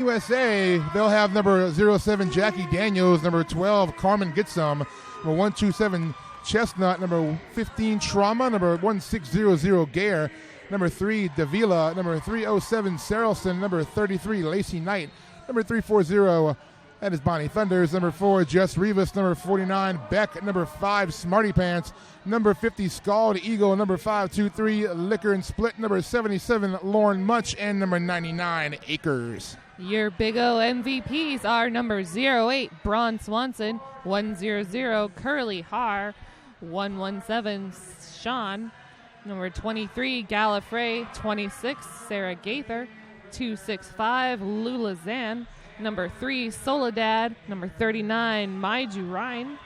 USA, they'll have number 07 Jackie Daniels, number 12 Carmen Gitsum, number 127 Chestnut, number 15 Trauma, number 1600 Gare, number 3 Davila, number 307 Sarelson, number 33 Lacey Knight, number 340 that is Bonnie Thunders, number 4 Jess Rivas, number 49 Beck, number 5 Smarty Pants, number 50 Scald Eagle, number 523 Liquor and Split, number 77 Lauren Much, and number 99 Acres. Your Big O MVPs are number 08 Braun Swanson, 100 Curly Har, 117 Sean, number 23 Gallifrey, 26 Sarah Gaither, 265 Lula Zan, number 3 Soledad, number 39 Maiju Ryan,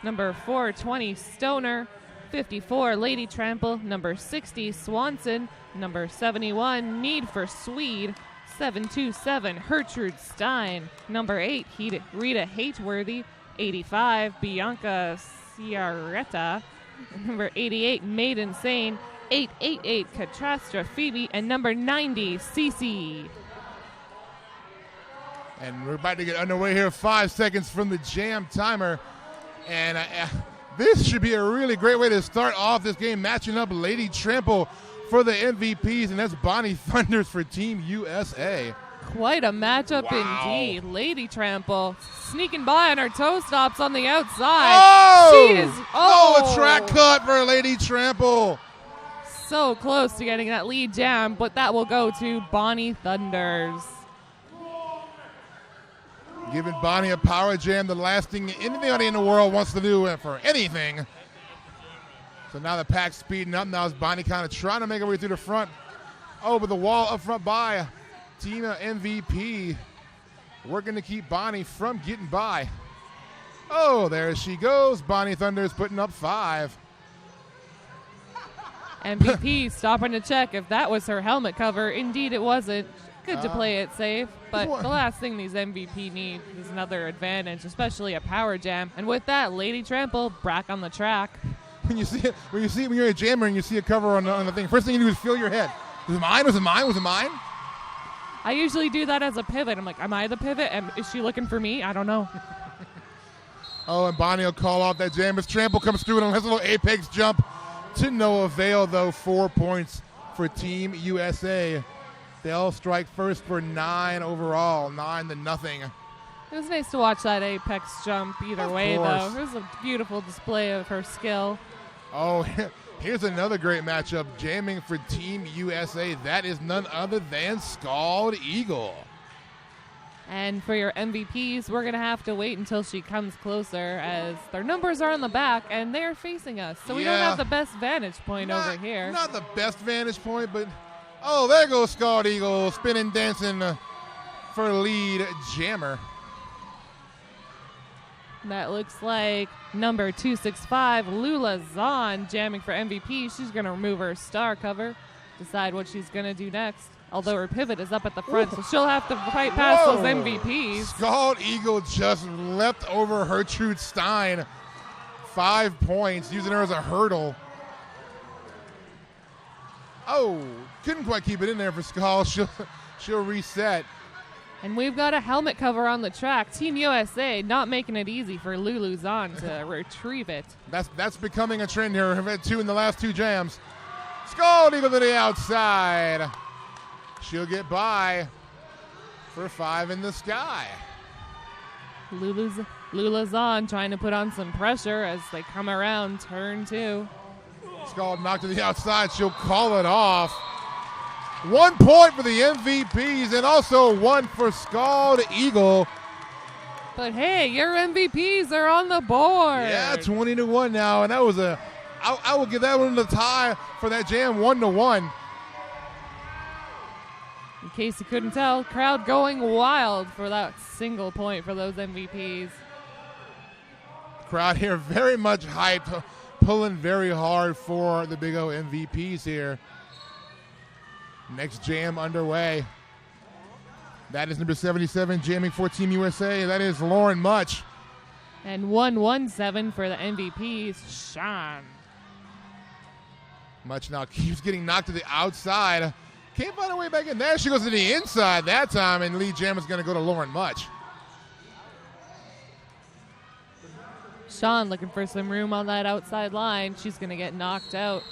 number 420 Stoner, 54 Lady Trample, number 60 Swanson, number 71 Need for Swede, 727 Hertrude Stein, number 8 Rita Hateworthy, 85 Bianca Ciaretta, number 88 Made Insane, 888 Catastra Phoebe, and number 90 Cece. And we're about to get underway here, 5 seconds from the jam timer. And this should be a really great way to start off this game, matching up Lady Trample for the MVPs, and that's Bonnie Thunders for Team USA. Quite a matchup indeed. Lady Trample sneaking by on her toe stops on the outside. Oh! She is a track cut for Lady Trample. So close to getting that lead jam, but that will go to Bonnie Thunders. Giving Bonnie a power jam, the last thing anybody in the world wants to do for anything. So now the pack's speeding up. Now is Bonnie kind of trying to make her way through the front. Oh, but the wall up front by Tina MVP. Working to keep Bonnie from getting by. Oh, there she goes. Bonnie Thunders putting up 5. MVP stopping to check if that was her helmet cover. Indeed it wasn't. Good to play it safe, but the last thing these MVP need is another advantage, especially a power jam. And with that, Lady Trample back on the track. When you're a jammer and you see a cover on the thing, first thing you do is feel your head. Was it mine? Was it mine? Was it mine? I usually do that as a pivot. I'm like, am I the pivot? Is she looking for me? I don't know. Oh, and Bonnie will call off that jam as Trample comes through and has a little apex jump to no avail, though. 4 points for Team USA. They'll strike first for 9 overall, 9-0. It was nice to watch that apex jump either way, though. It was a beautiful display of her skill. Oh, here's another great matchup, jamming for Team USA. That is none other than Scald Eagle. And for your MVPs, we're going to have to wait until she comes closer, as their numbers are on the back, and they're facing us. So we don't have the best vantage point over here. Not the best vantage point, but... Oh, there goes Scald Eagle, spinning, dancing for lead jammer. That looks like number 265, Lula Zahn, jamming for MVP. She's going to remove her star cover, decide what she's going to do next. Although her pivot is up at the front, so she'll have to fight past those MVPs. Scald Eagle just leapt over Hertrude Stein. 5 points, using her as a hurdle. Oh, couldn't quite keep it in there for Scald. She'll reset. And we've got a helmet cover on the track. Team USA not making it easy for Lulu Zahn to retrieve it. That's becoming a trend here. We've had 2 in the last 2 jams. Scald Eagle to the outside. She'll get by for 5 in the sky. Lula Zahn trying to put on some pressure as they come around turn 2. Scald knocked to the outside. She'll call it off. 1 point for the MVPs and also 1 for Scald Eagle. But hey, your MVPs are on the board. Yeah, 20-1 now, and that was I will give that one the tie for that jam, 1-1. In case you couldn't tell, crowd going wild for that single point for those MVPs. Crowd here very much hyped, pulling very hard for the Big O MVPs here. Next jam underway. That is number 77, jamming for Team USA. That is Lauren Much. And 117 for the MVPs, Sean. Much now keeps getting knocked to the outside. Can't find a way back in. There she goes to the inside that time, and Lee Jam is going to go to Lauren Much. Sean looking for some room on that outside line. She's going to get knocked out.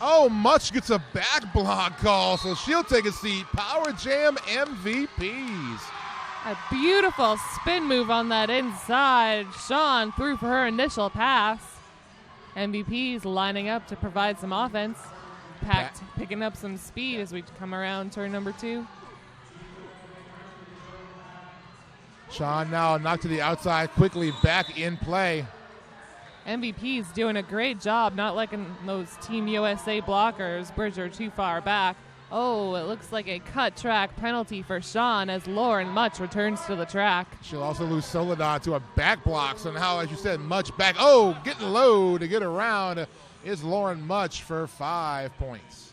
Oh, Much gets a back block call, so she'll take a seat. Power Jam MVPs. A beautiful spin move on that inside. Sean threw for her initial pass. MVPs lining up to provide some offense. Packed picking up some speed as we come around turn number 2. Sean now knocked to the outside, quickly back in play. MVP's doing a great job not letting those Team USA blockers bridge her too far back. Oh, it looks like a cut track penalty for Sean as Lauren Much returns to the track. She'll also lose Soledad to a back block. So now, as you said, Much back. Oh, getting low to get around is Lauren Much for 5 points.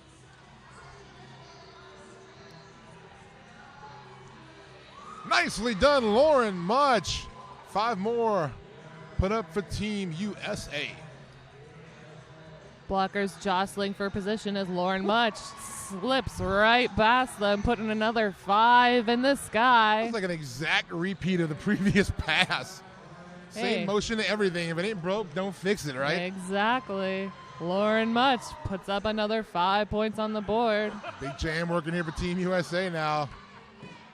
Nicely done, Lauren Much. 5 more put up for Team USA. Blockers jostling for position as Lauren Much slips right past them, putting another 5 in the sky. It's like an exact repeat of the previous pass. Hey. Same motion and everything. If it ain't broke, don't fix it, right? Exactly. Lauren Much puts up another 5 points on the board. Big Jam working here for Team USA now.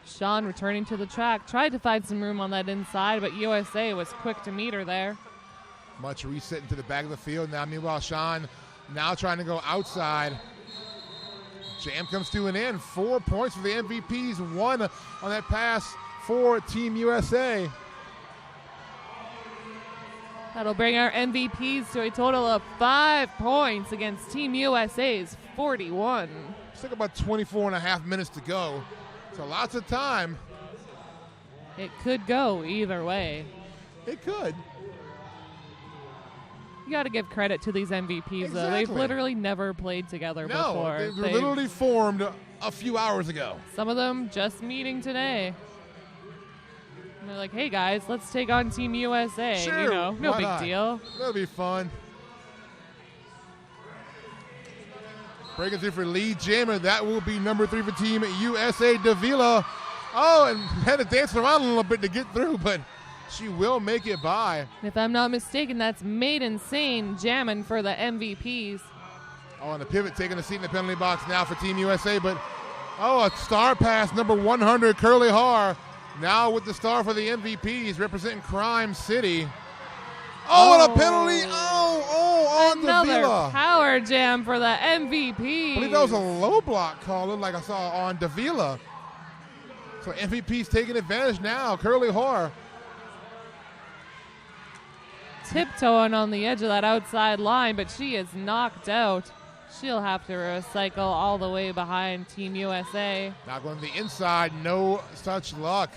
Sean returning to the track, tried to find some room on that inside, but USA was quick to meet her there. Much resetting to the back of the field now. Meanwhile, Sean now trying to go outside. Jam comes to an end. 4 points for the MVPs. 1 on that pass for Team USA. That'll bring our MVPs to a total of 5 points against Team USA's 41. It's like about 24 and a half minutes to go. So lots of time. It could go either way. It could. You got to give credit to these MVPs, though. They've Exactly. literally never played together before. They were literally formed a few hours ago. Some of them just meeting today. And they're like, hey, guys, let's take on Team USA. Sure, You know, no why big not? deal. That'll be fun. Breaking through for Lee Jammer. That will be number 3 for Team USA, Davila. Oh, and had to dance around a little bit to get through, but she will make it by. If I'm not mistaken, that's Made Insane jamming for the MVPs. Oh, and the pivot taking a seat in the penalty box now for Team USA, but a star pass, number 100, Curly Har. Now with the star for the MVPs, representing Crime City. Oh, and a penalty. On Another Davila. power jam for the MVPs. I believe that was a low block call, looked like I saw on Davila. So MVP's taking advantage now. Curly Har. Tiptoeing on the edge of that outside line, but she is knocked out. She'll have to recycle all the way behind Team USA. Now going to the inside, no such luck.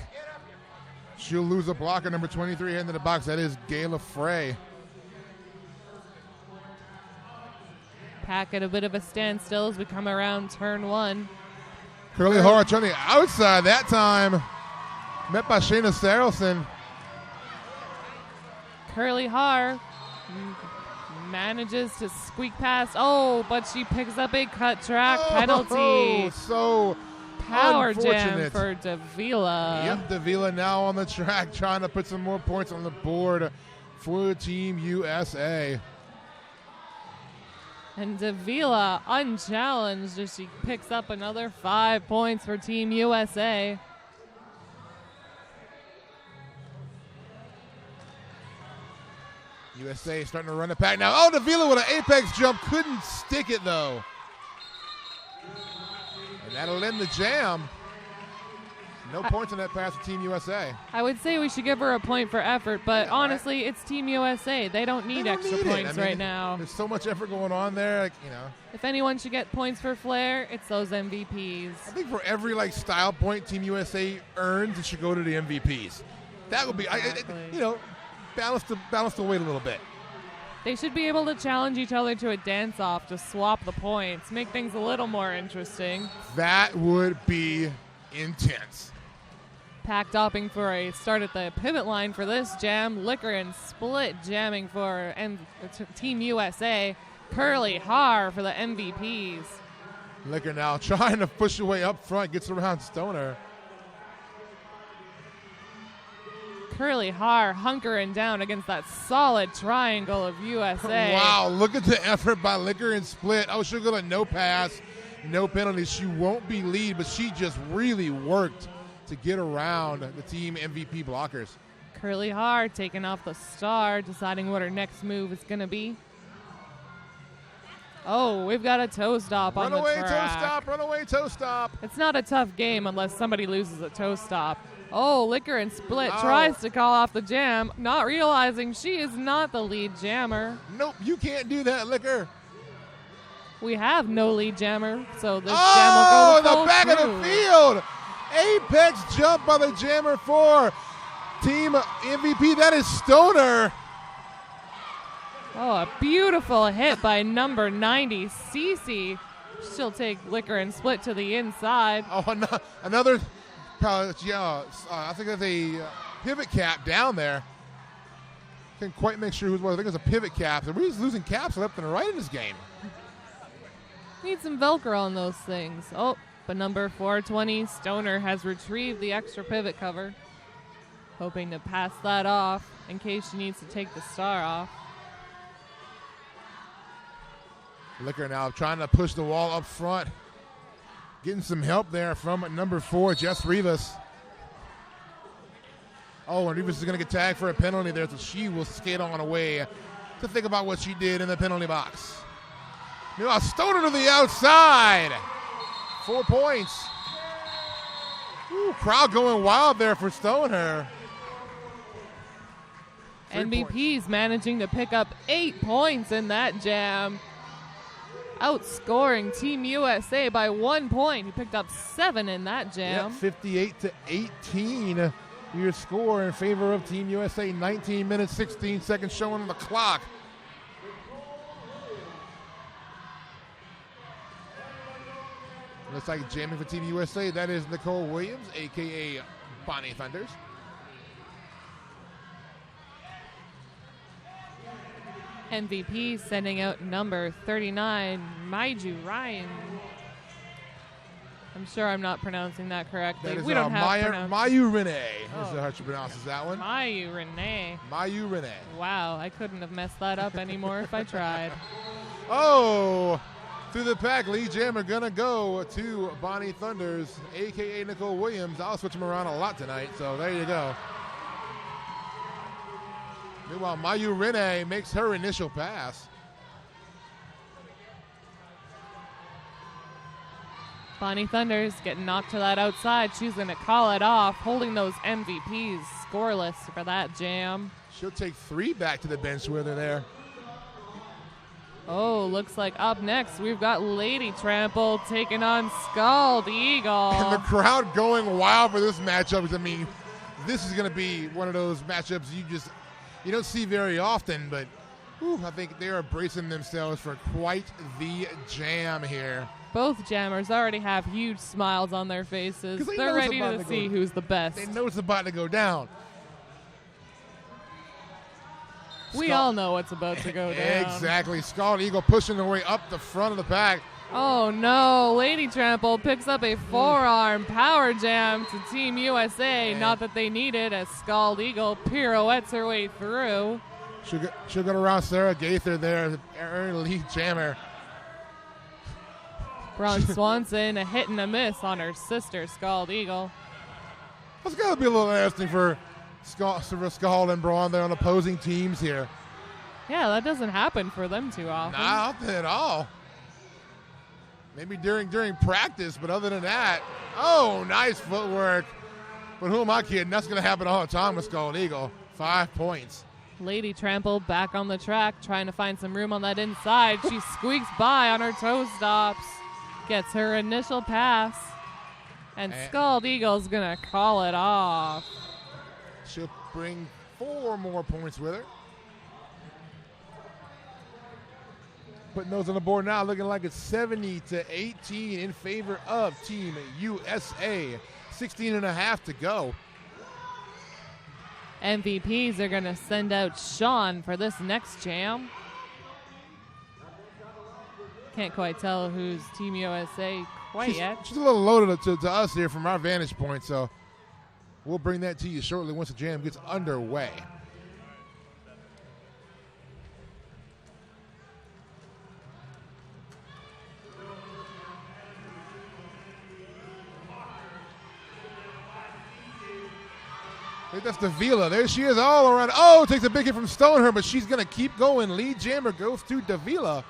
She'll lose a blocker, number 23 into the box. That is Gayla Frey. Pack at a bit of a standstill as we come around turn 1. Curly Har trying the outside that time. Met by Shayna Sarelson. Curly Har manages to squeak past. Oh, but she picks up a cut track penalty. So Power jam unfortunate. for Davila. Yep, Davila now on the track trying to put some more points on the board for Team USA. And Davila unchallenged as she picks up another 5 points for Team USA. USA starting to run it back now. Oh, Davila with an apex jump. Couldn't stick it, though. And that'll end the jam. No points on that pass for Team USA. I would say we should give her a point for effort, but honestly, it's Team USA. They don't need extra points right now. There's so much effort going on there. If anyone should get points for flair, it's those MVPs. I think for every style point Team USA earns, it should go to the MVPs. That would be, balance the weight a little bit. They should be able to challenge each other to a dance-off to swap the points, make things a little more interesting. That would be intense. Pack dopping for a start at the pivot line for this jam. Liquor and Split jamming for Team USA. Curly Har for the MVPs. Liquor now trying to push away up front, gets around Stoner. Curly Har hunkering down against that solid triangle of USA. Wow, look at the effort by Liquor and Split. Oh, she'll go to no pass, no penalty. She won't be lead, but she just really worked to get around the team MVP blockers. Curly Har taking off the star, deciding what her next move is going to be. Oh, we've got a toe stop on the track. Runaway toe stop. It's not a tough game unless somebody loses a toe stop. Oh, Liquor and Split tries to call off the jam, not realizing she is not the lead jammer. Nope, you can't do that, Liquor. We have no lead jammer, so this jam will go the full back through. of the field. Apex jump by the jammer for team MVP. That is Stoner. Oh, a beautiful hit by number 90, Cece. She'll take Liquor and Split to the inside. Oh, another, I think that's a pivot cap down there. Can't quite make sure who's what. I think it's a pivot cap. So we're just losing caps left and right in this game. Need some Velcro on those things. Oh, but number 420, Stoner, has retrieved the extra pivot cover. Hoping to pass that off in case she needs to take the star off. Liquor now trying to push the wall up front. Getting some help there from number 4, Jess Rivas. Oh, and Rivas is going to get tagged for a penalty there, so she will skate on away to think about what she did in the penalty box. Meanwhile, Stoner to the outside. 4 points. Ooh, crowd going wild there for Stoner. MVP's managing to pick up 8 points in that jam. Outscoring Team USA by 1 point. He picked up 7 in that jam. Yep, 58-18. Your score in favor of Team USA. 19 minutes, 16 seconds showing on the clock. Looks like jamming for Team USA. That is Nicole Williams, a.k.a. Bonnie Thunders. MVP sending out number 39, Maiju Ryan. I'm sure I'm not pronouncing that correctly. That is we don't have Mayu Renee is how she pronounces that one. Mayu Renee. Mayu Renee. Wow, I couldn't have messed that up anymore if I tried. Oh, through the pack, Lee Jammer gonna go to Bonnie Thunders, a.k.a. Nicole Williams. I'll switch them around a lot tonight, so there you go. Meanwhile, Mayu Renee makes her initial pass. Bonnie Thunders getting knocked to that outside. She's going to call it off, holding those MVPs scoreless for that jam. She'll take 3 back to the bench with her there. Oh, looks like up next we've got Lady Trample taking on Scald Eagle. And the crowd going wild for this matchup. I mean, this is going to be one of those matchups you don't see very often, but I think they are bracing themselves for quite the jam here. Both jammers already have huge smiles on their faces. They're ready to see who's the best. They know it's about to go down. We all know what's about to go down. Exactly. Scald Eagle pushing their way up the front of the pack. Oh no, Lady Trample picks up a forearm power jam to Team USA. Yeah. Not that they need it, as Scald Eagle pirouettes her way through. She'll get around Sarah Gaither there, early jammer. Braun Swanson, a hit and a miss on her sister, Scald Eagle. It's got to be a little interesting for Scald and Braun there on opposing teams here. Yeah, that doesn't happen for them too often. Not at all. Maybe during practice, but other than that, nice footwork. But who am I kidding? That's going to happen all the time with Scald Eagle. 5 points. Lady Trample back on the track, trying to find some room on that inside. She squeaks by on her toe stops, gets her initial pass, and Scald Eagle's going to call it off. She'll bring 4 more points with her. Putting those on the board now, looking like it's 70-18 in favor of Team USA. 16.5 to go. MVPs are going to send out Sean for this next jam. Can't quite tell who's Team USA quite yet. She's a little loaded to us here from our vantage point, so we'll bring that to you shortly once the jam gets underway. I think that's Davila. There she is all around. Oh, takes a big hit from Stoneher, but she's going to keep going. Lead jammer goes to Davila.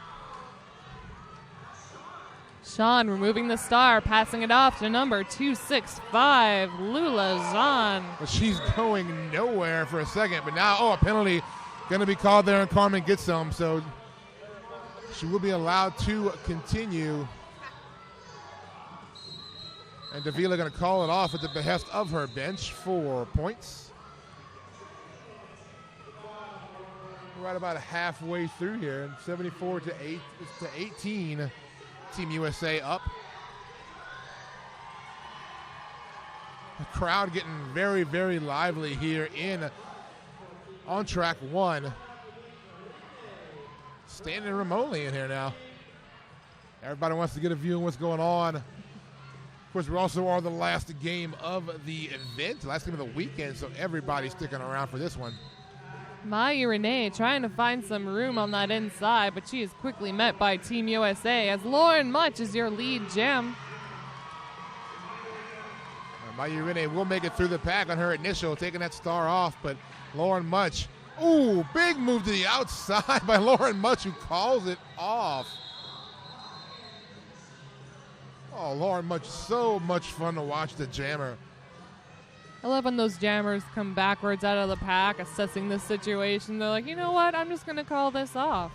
Sean removing the star, passing it off to number 265, Lula Zahn. But she's going nowhere for a second. But now, a penalty going to be called there, and Carmen gets some. So she will be allowed to continue. And Davila going to call it off at the behest of her bench. 4 points. We're right about halfway through here. 74 to 18. Team USA up. The crowd getting very, very lively here on track 1. Standing room only in here now. Everybody wants to get a view of what's going on. Of course, we also are the last game of the event, last game of the weekend, so everybody's sticking around for this one. Maya Renee trying to find some room on that inside, but she is quickly met by Team USA as Lauren Much is your lead jam. Maya Renee will make it through the pack on her initial, taking that star off, but Lauren Much, ooh, big move to the outside by Lauren Much, who calls it off. Oh, Lauren Much, so much fun to watch the jammer. I love when those jammers come backwards out of the pack, assessing the situation. They're like, you know what? I'm just going to call this off.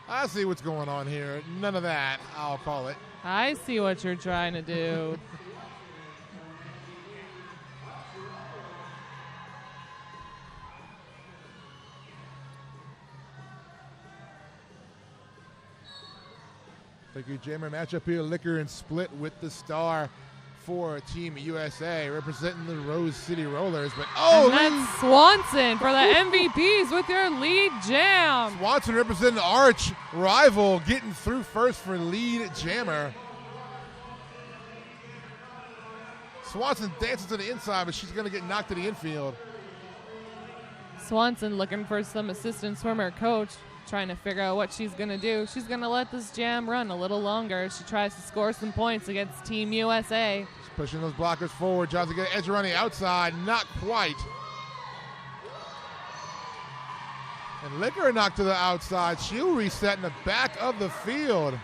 I see what's going on here. None of that, I'll call it. I see what you're trying to do. Thank you, jammer. Matchup here, Liquor and Split with the star for Team USA, representing the Rose City Rollers. But and that's Swanson for the MVPs with your lead jam. Swanson representing the arch rival, getting through first for lead jammer. Swanson dances to the inside, but she's going to get knocked to the infield. Swanson looking for some assistance from her coach, trying to figure out what she's going to do. She's going to let this jam run a little longer. She tries to score some points against Team USA. She's pushing those blockers forward. Tries to get an edge around the outside. Not quite. And Liquor knocked to the outside. She'll reset in the back of the field.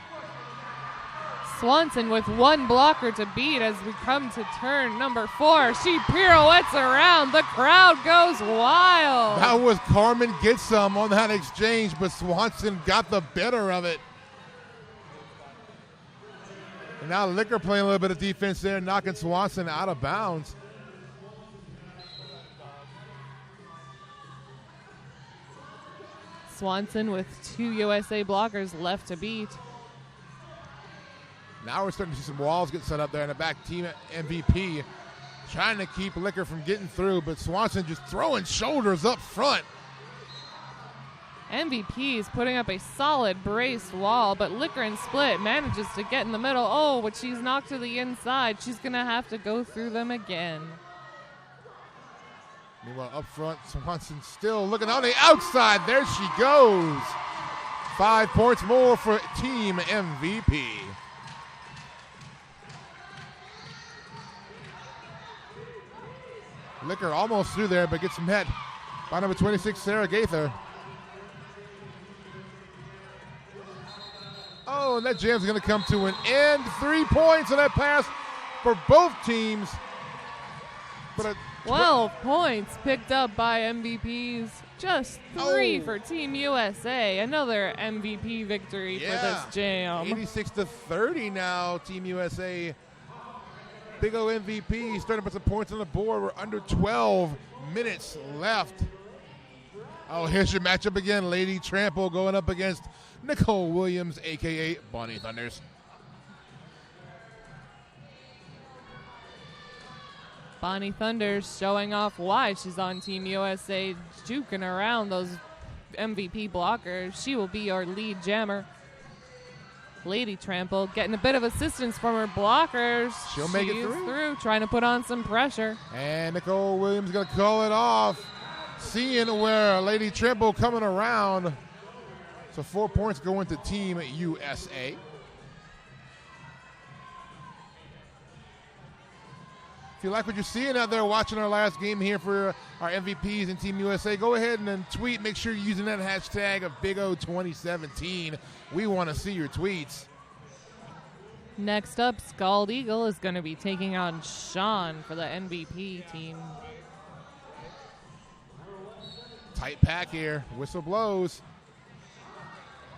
Swanson with one blocker to beat as we come to turn number 4. She pirouettes around. The crowd goes wild. That was Carmen Get Some on that exchange, but Swanson got the better of it. And now Liquor playing a little bit of defense there, knocking Swanson out of bounds. Swanson with 2 USA blockers left to beat. Now we're starting to see some walls get set up there in the back. Team MVP trying to keep Liquor from getting through, but Swanson just throwing shoulders up front. MVP is putting up a solid braced wall, but Liquor and Split manages to get in the middle. Oh, but she's knocked to the inside. She's going to have to go through them again. Meanwhile, up front, Swanson still looking on the outside. There she goes. 5 points more for Team MVP. Liquor almost through there, but gets met by number 26, Sarah Gaither. Oh, and that jam's going to come to an end. 3 points on that pass for both teams. But 12 points picked up by MVPs. Just 3 for Team USA. Another MVP victory for this jam. 86-30 now, Team USA. Big O MVP starting to put some points on the board. We're under 12 minutes left. Oh, here's your matchup again. Lady Trample going up against Nicole Williams, a.k.a. Bonnie Thunders. Bonnie Thunders showing off why she's on Team USA, juking around those MVP blockers. She will be our lead jammer. Lady Trample getting a bit of assistance from her blockers. She'll make it She's through. Trying to put on some pressure. And Nicole Williams going to call it off. Seeing where Lady Trample coming around. So 4 points going to Team USA. If you like what you're seeing out there watching our last game here for our MVPs and Team USA, go ahead and then tweet. Make sure you're using that hashtag of Big O 2017. We want to see your tweets. Next up, Scald Eagle is going to be taking on Sean for the MVP team. Tight pack here. Whistle blows.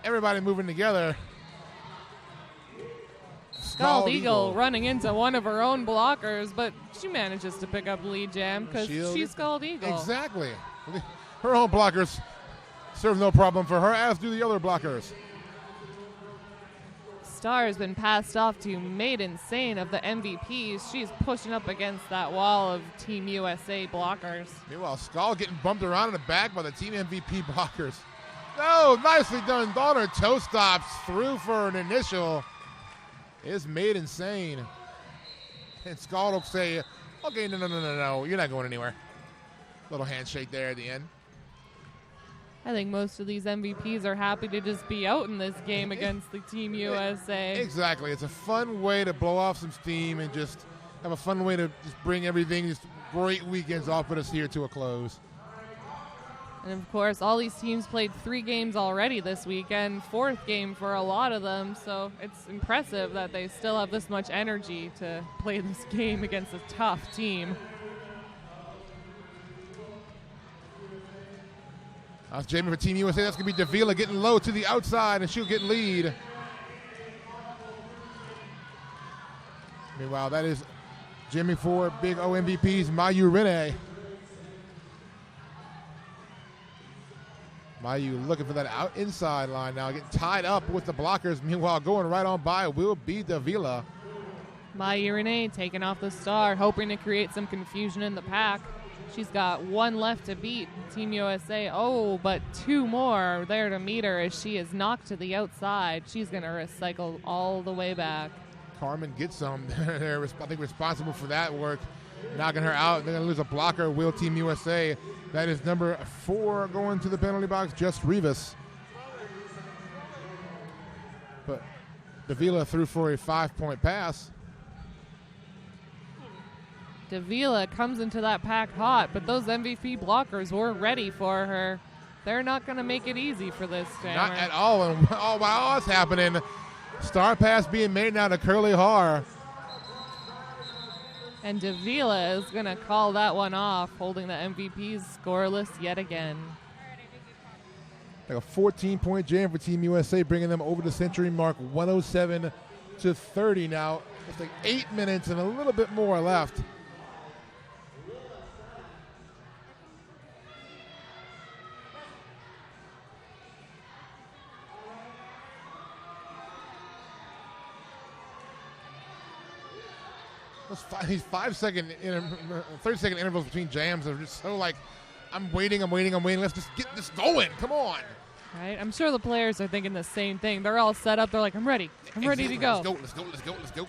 Everybody moving together. Scald Eagle running into one of her own blockers, but she manages to pick up the lead jam because she's Scald Eagle. Exactly. Her own blockers serve no problem for her, as do the other blockers. Star has been passed off to Maiden Sane of the MVPs. She's pushing up against that wall of Team USA blockers. Meanwhile, Scald getting bumped around in the back by the Team MVP blockers. No, nicely done. Donner toe stops through for an initial. Is made insane. And Scald will say, okay, no, you're not going anywhere. Little handshake there at the end. I think most of these MVPs are happy to just be out in this game against the Team USA. Exactly. It's a fun way to blow off some steam and just have a fun way to just bring everything, just great weekends off with us here to a close. And, of course, all these teams played 3 games already this weekend, 4th game for a lot of them. So it's impressive that they still have this much energy to play this game against a tough team. That's Jamie for Team USA. That's going to be Davila getting low to the outside, and she'll get lead. Meanwhile, that is Jimmy for Big O MVPs, Mayu Rene. Mayu looking for that out inside line now, getting tied up with the blockers. Meanwhile, going right on by will be Davila. Mayu Rene taking off the Star, hoping to create some confusion in the pack. She's got 1 left to beat Team USA. Oh, but 2 more there to meet her as she is knocked to the outside. She's going to recycle all the way back. Carmen gets some. They're, I think, responsible for that work, knocking her out. They're going to lose a blocker. Will Team USA. That is number 4 going to the penalty box, just Rivas. But Davila threw for a 5-point pass. Davila comes into that pack hot, but those MVP blockers were ready for her. They're not going to make it easy for this jammer. Not at all. And while all that's happening, star pass being made now to Curly Har. And Davila is going to call that one off, holding the MVPs scoreless yet again. Like a 14-point jam for Team USA, bringing them over the century mark, 107-30 now. It's like 8 minutes and a little bit more left. These 30-second intervals between jams are just so like, I'm waiting. Let's just get this going. Come on. Right? I'm sure the players are thinking the same thing. They're all set up. They're like, I'm ready to go. Let's go.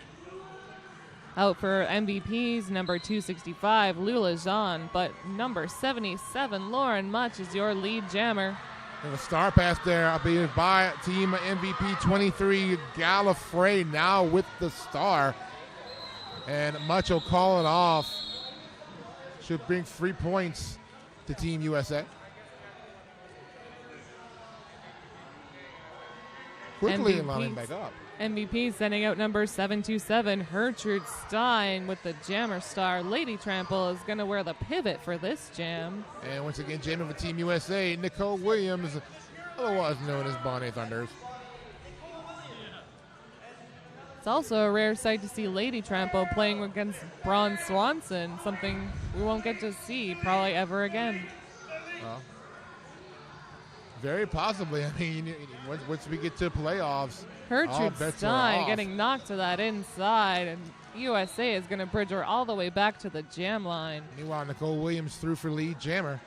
Out for MVPs, number 265, Lula Jean, but number 77, Lauren Much, is your lead jammer. And a star pass there, albeit by Team MVP 23, Gallifrey, now with the star. And Much will call it off. Should bring 3 points to Team USA. Quickly lining back up. MVP sending out number 727, Gertrude Stein with the jammer star. Lady Trample is going to wear the pivot for this jam. And once again, jamming for Team USA, Nicole Williams, otherwise known as Bonnie Thunders. It's also a rare sight to see Lady Trample playing against Braun Swanson, something we won't get to see probably ever again. Well, very possibly. I mean, once we get to playoffs, Gertrude Stein getting knocked to that inside, and USA is going to bridge her all the way back to the jam line. Meanwhile, Nicole Williams through for lead jammer.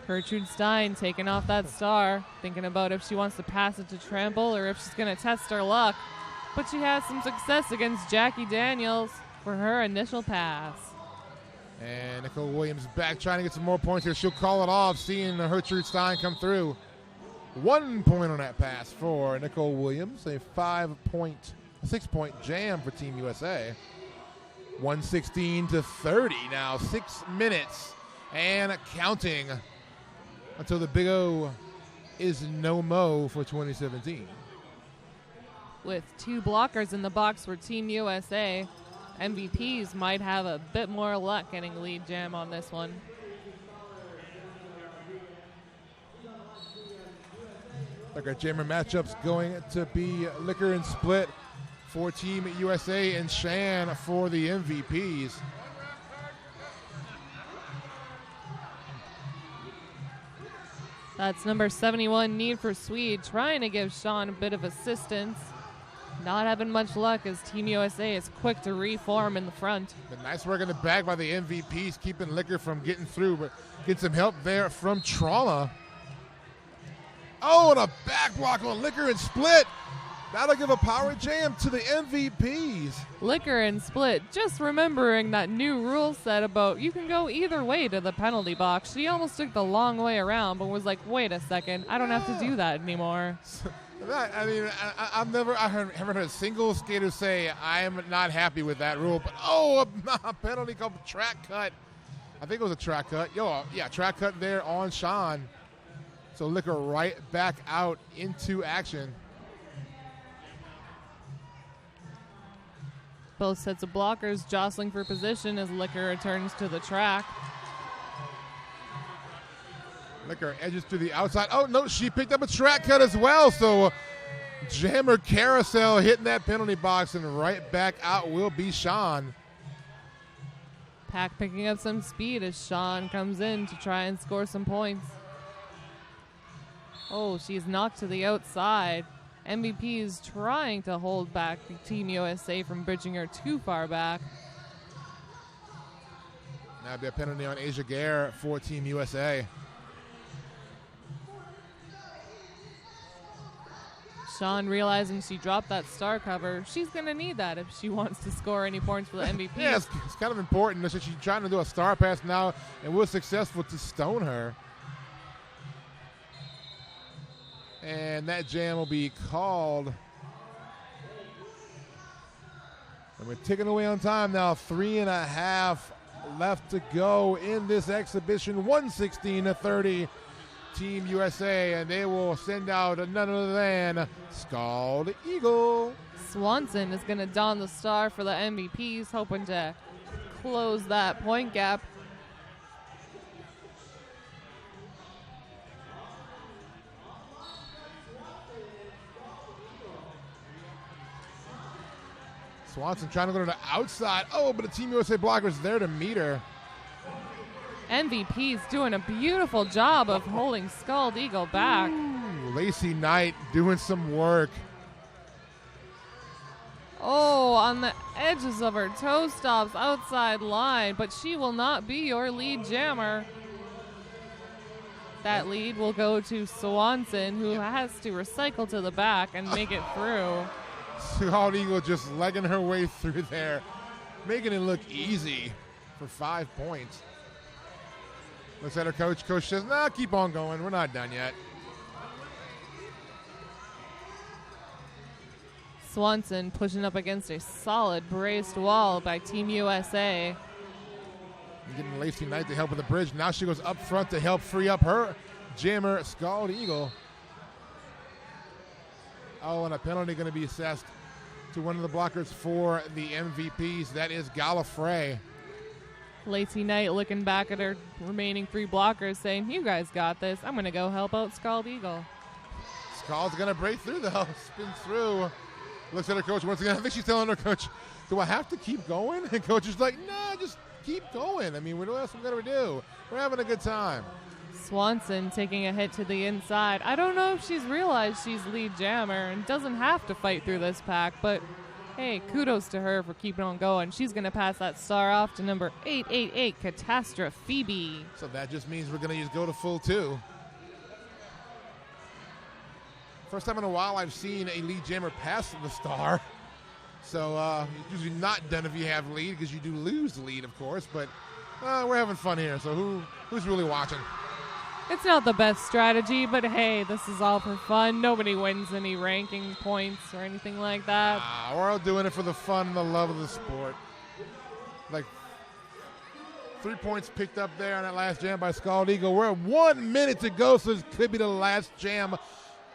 Gertrude Stein taking off that star, thinking about if she wants to pass it to Trample or if she's going to test her luck. But she has some success against Jackie Daniels for her initial pass. And Nicole Williams back trying to get some more points here. She'll call it off, seeing Gertrude Stein come through. 1 point on that pass for Nicole Williams. A 6-point jam for Team USA. 116-30 now. 6 minutes and counting until the Big O is no mo for 2017. With 2 blockers in the box for Team USA, MVPs might have a bit more luck getting lead jam on this one. Our jammer matchups going to be Liquor and Split for Team USA and Shan for the MVPs. That's number 71, Need for Speed, trying to give Sean a bit of assistance. Not having much luck as Team USA is quick to reform in the front. But nice work in the back by the MVPs, keeping Liquor from getting through, but get some help there from Trauma. Oh, and a back block on Liquor and Split. That'll give a power jam to the MVPs. Liquor and Split, just remembering that new rule set about you can go either way to the penalty box. She almost took the long way around, but was like, wait a second, I don't have to do that anymore. I mean, I haven't heard a single skater say, I am not happy with that rule. But, a penalty called track cut. I think it was a track cut. Track cut there on Sean. So Liquor right back out into action. Both sets of blockers jostling for position as Liquor returns to the track. Liquor edges to the outside. Oh, no, she picked up a track cut as well. So jammer carousel hitting that penalty box, and right back out will be Sean. Pack picking up some speed as Sean comes in to try and score some points. Oh, she's knocked to the outside. MVP is trying to hold back Team USA from bridging her too far back. That'll be a penalty on Asia Gare for Team USA. Sean realizing she dropped that star cover. She's going to need that if she wants to score any points for the MVP. Yeah, it's kind of important. She's trying to do a star pass now and was successful to stone her. And that jam will be called. And we're ticking away on time now. 3.5 left to go in this exhibition. 116-30. Team USA, and they will send out none other than Scald Eagle. Swanson is going to don the star for the MVPs, hoping to close that point gap. Swanson trying to go to the outside. Oh, but the Team USA blocker is there to meet her. MVP's doing a beautiful job of holding Scald Eagle back. Ooh, Lacey Knight doing some work. Oh, on the edges of her toe stops outside line, but she will not be your lead jammer. That lead will go to Swanson, who has to recycle to the back and make it through. Scald Eagle just legging her way through there, making it look easy for 5 points. Looks at her coach. Coach says, nah, keep on going. We're not done yet. Swanson pushing up against a solid braced wall by Team USA. Getting Lacey Knight to help with the bridge. Now she goes up front to help free up her jammer, Scald Eagle. Oh, and a penalty going to be assessed to one of the blockers for the MVPs. That is Gallifrey. Lacey Knight looking back at her remaining 3 blockers saying, you guys got this. I'm going to go help out Scald Eagle. Scald's going to break through, though. Spin through. Looks at her coach once again. I think she's telling her coach, do I have to keep going? And coach is like, nah, just keep going. I mean, what else are we going to do? We're having a good time. Swanson taking a hit to the inside. I don't know if she's realized she's lead jammer and doesn't have to fight through this pack, but Hey, kudos to her for keeping on going. She's going to pass that star off to number 888, Catastrophe. So that just means we're going to use go to full 2. First time in a while I've seen a lead jammer pass the star. So it's usually not done if you have lead, because you do lose the lead, of course. But we're having fun here. So who's really watching? It's not the best strategy, but hey, this is all for fun. Nobody wins any ranking points or anything like that. We're all doing it for the fun and the love of the sport. Like 3 points picked up there on that last jam by Scald Eagle. We're at 1 minute to go, so this could be the last jam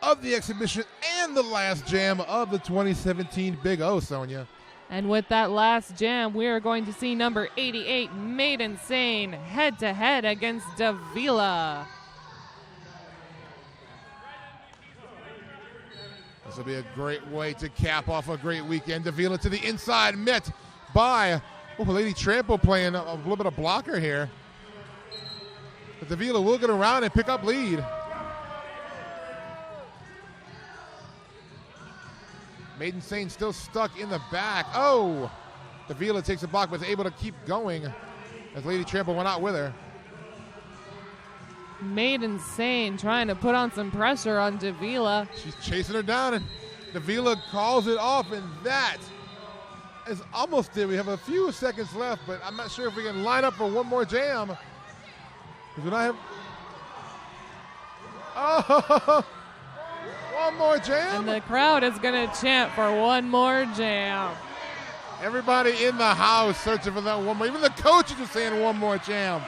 of the exhibition and the last jam of the 2017 Big O, Sonia. And with that last jam, we are going to see number 88, Made Insane, head-to-head against Davila. This will be a great way to cap off a great weekend. Davila to the inside, met by Lady Trample playing a little bit of blocker here. But Davila will get around and pick up lead. Made Insane still stuck in the back. Oh! Davila takes a block, but is able to keep going as Lady Trample went out with her. Made Insane trying to put on some pressure on Davila. She's chasing her down, and Davila calls it off, and that is almost it. We have a few seconds left, but I'm not sure if we can line up for one more jam. Because when I have... Oh! One more jam? And the crowd is going to chant for one more jam. Everybody in the house searching for that one more. Even the coaches are saying one more jam.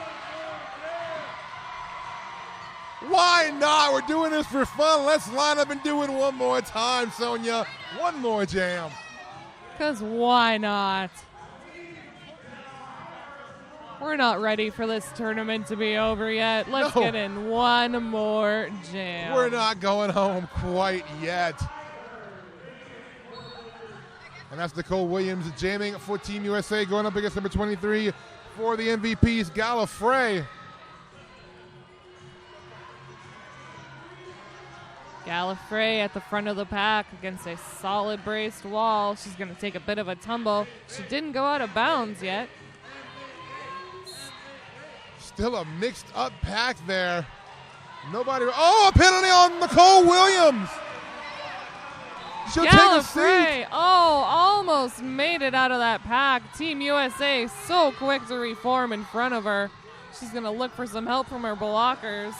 Why not? We're doing this for fun. Let's line up and do it one more time, Sonia. One more jam. Because why not? We're not ready for this tournament to be over yet. Let's get in one more jam. We're not going home quite yet. And that's Nicole Williams jamming for Team USA, going up against number 23 for the MVPs, Gallifrey. Gallifrey at the front of the pack against a solid braced wall. She's going to take a bit of a tumble. She didn't go out of bounds yet. Still a mixed up pack there. Nobody. Oh, a penalty on Nicole Williams. She'll take a seat. Oh, almost made it out of that pack. Team USA so quick to reform in front of her. She's going to look for some help from her blockers.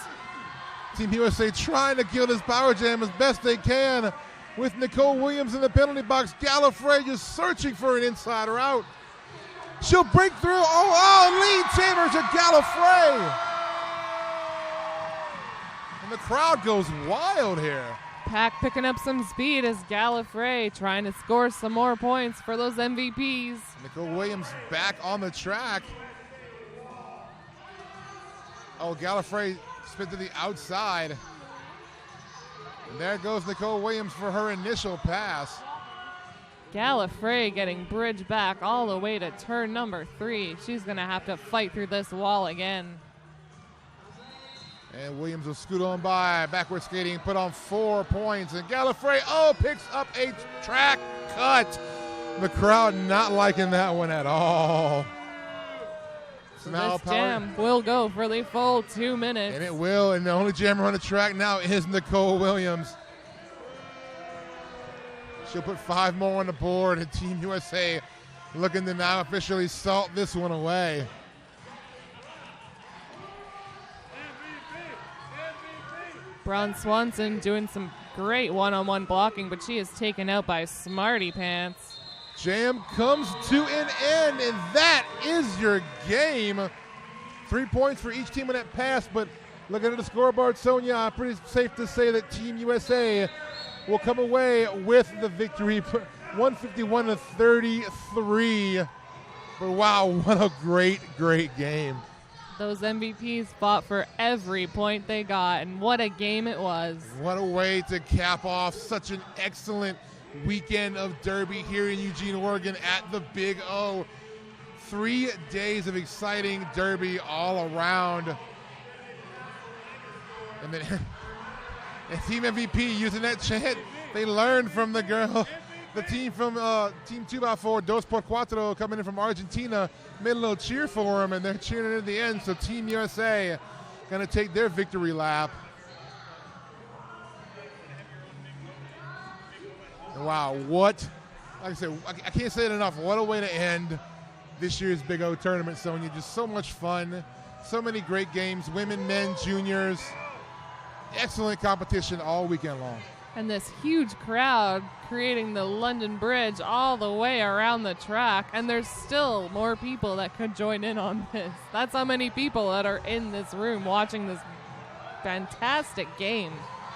Team USA trying to kill this power jam as best they can with Nicole Williams in the penalty box. Gallifrey just searching for an inside route. She'll break through. Lead chamber to Gallifrey. And the crowd goes wild here. Pack picking up some speed as Gallifrey trying to score some more points for those MVPs. Nicole Williams back on the track. Oh, Gallifrey spin to the outside. And there goes Nicole Williams for her initial pass. Gallifrey getting bridged back all the way to turn number 3. She's going to have to fight through this wall again. And Williams will scoot on by, backward skating, put on 4 points. And Gallifrey, picks up a track cut. The crowd not liking that one at all. So this jam will go for the full 2 minutes. And it will, and the only jammer on the track now is Nicole Williams. She'll put 5 more on the board, and Team USA looking to now officially salt this one away. Braun Swanson doing some great one-on-one blocking, but she is taken out by Smarty Pants. Jam comes to an end, and that is your game. 3 points for each team in that pass, but looking at the scoreboard, Sonia, pretty safe to say that Team USA will come away with the victory, 151-33. But wow, what a great, great game. Those MVPs fought for every point they got, and what a game it was. What a way to cap off such an excellent weekend of Derby here in Eugene, Oregon at the Big O. 3 days of exciting Derby all around. And then and Team MVP using that chant they learned from the girl The team from Team 2x4, Dos por Cuatro, coming in from Argentina, made a little cheer for him, and they're cheering at the end. So Team USA going to take their victory lap. Wow, what? Like I said, I can't say it enough. What a way to end this year's Big O tournament, Sonia. Just so much fun. So many great games, women, men, juniors. Excellent competition all weekend long. And this huge crowd creating the London Bridge all the way around the track. And there's still more people that could join in on this. That's how many people that are in this room watching this fantastic game.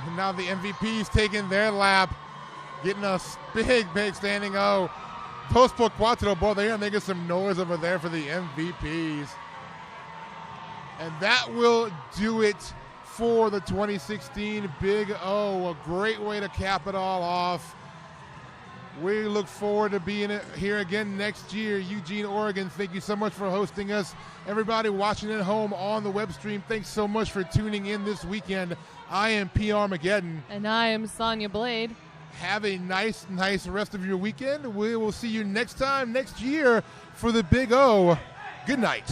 And now the MVPs taking their lap, getting a big standing O. Dos por Cuatro, boy, they're making some noise over there for the MVPs. And that will do it for the 2016 Big O. A great way to cap it all off. We look forward to being here again next year. Eugene, Oregon, thank you so much for hosting us. Everybody watching at home on the web stream, thanks so much for tuning in this weekend. I am P. Armageddon. And I am Sonia Blade. Have a nice rest of your weekend. We will see you next time, next year, for the Big O. Good night.